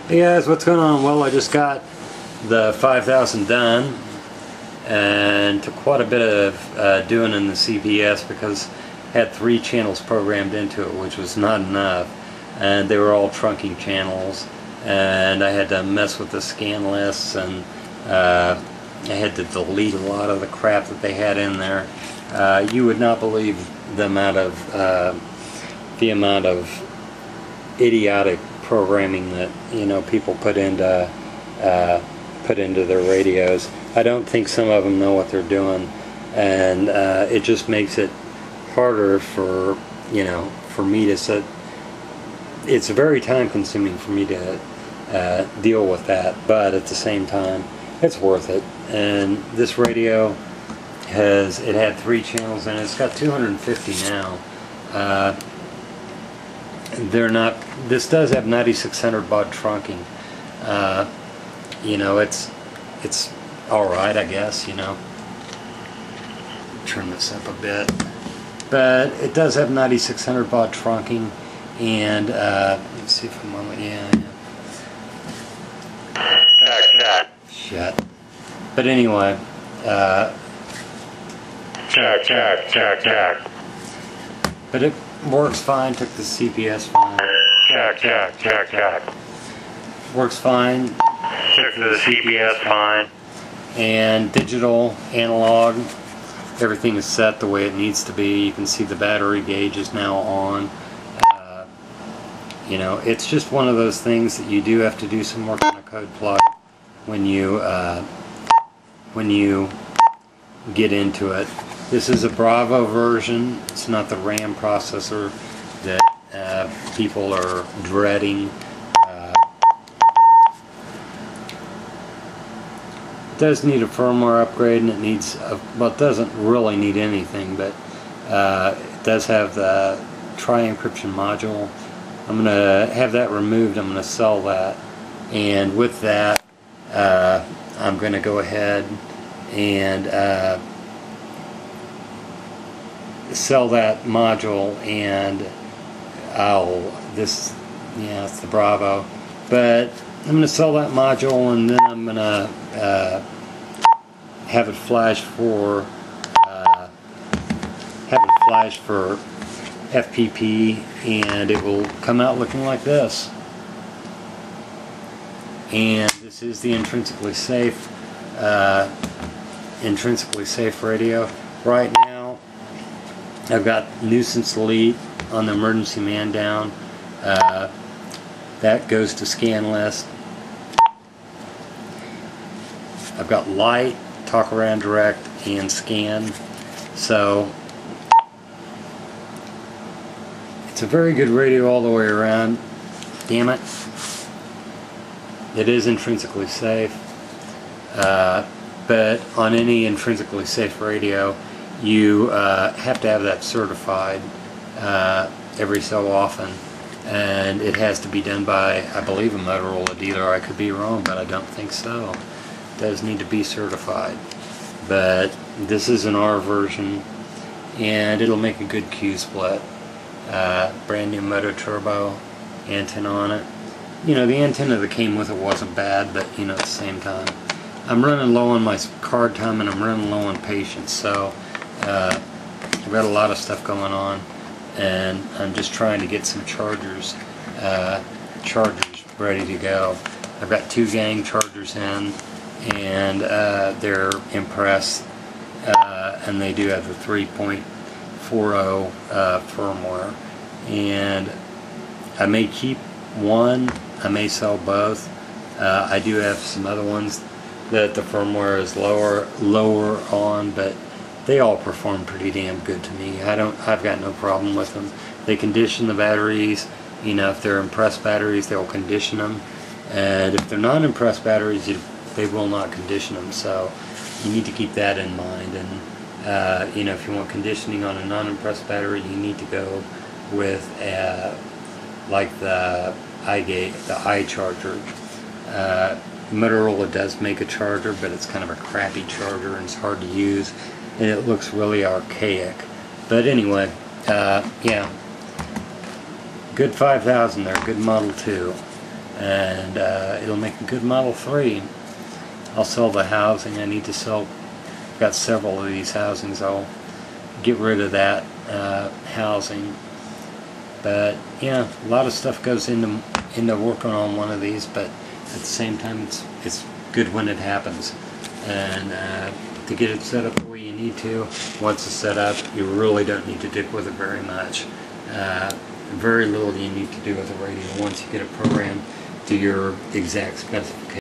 Hey guys, what's going on? Well, I just got the 5000 done and took quite a bit of doing in the CPS because I had 3 channels programmed into it, which was not enough, and they were all trunking channels, and I had to mess with the scan lists, and I had to delete a lot of the crap that they had in there. You would not believe the amount of idiotic programming that people put into their radios. I don't think some of them know what they're doing, and it just makes it harder for me to set. It's very time consuming for me to deal with that, but at the same time it's worth it. And this radio had 3 channels in it. It's got 250 now. This does have 9600 baud trunking. It's alright, I guess, Turn this up a bit. But it does have 9600 baud trunking, and let's see if I'm on the, yeah. Shut. But anyway, check. But it works fine. Took the CPS fine. Check. Works fine. Took the CPS fine. And digital, analog, everything is set the way it needs to be. You can see the battery gauge is now on. It's just one of those things that you do have to do some work on a code plug when you get into it. This is a Bravo version. It's not the RAM processor that people are dreading. It does need a firmware upgrade, and it needs well, it doesn't really need anything, but it does have the Tri-Encryption module. I'm going to have that removed. I'm going to sell that, and with that I'm going to go ahead and sell that module, and it's the Bravo, but I'm going to sell that module, and then I'm going to have it flash for FPP, and it will come out looking like this. And this is the intrinsically safe radio. Right now I've got nuisance delete on the emergency man down. That goes to scan list. I've got light, talk around direct, and scan. So it's a very good radio all the way around. Damn it. It is intrinsically safe. But on any intrinsically safe radio, you have to have that certified every so often, and it has to be done by, I believe, a Motorola dealer. I could be wrong, but I don't think so. It does need to be certified. But this is an R version, and it'll make a good Q split. Brand new Moto Turbo antenna on it. The antenna that came with it wasn't bad, but at the same time, I'm running low on my card time, and I'm running low on patience, so I've got a lot of stuff going on, and I'm just trying to get some chargers ready to go. I've got 2 gang chargers in, and they're impressed, and they do have the 3.40 firmware, and I may keep one, I may sell both. I do have some other ones that the firmware is lower on, but they all perform pretty damn good to me. I've got no problem with them. They condition the batteries. If they're impressed batteries, they'll condition them, and if they're not impressed batteries, they will not condition them. So you need to keep that in mind. And if you want conditioning on a non-impressed battery, you need to go with like the iCharger. Motorola does make a charger, but it's kind of a crappy charger, and it's hard to use, and it looks really archaic. But anyway, yeah, good 5000 there, good Model 2. and it'll make a good Model 3. I'll sell the housing. I need to sell, I've got several of these housings. I'll get rid of that housing. But yeah, a lot of stuff goes into working on one of these, but at the same time it's good when it happens. And to get it set up the way you need to, once it's set up, you really don't need to dick with it very much. Very little you need to do with the radio once you get it programmed to your exact specifications.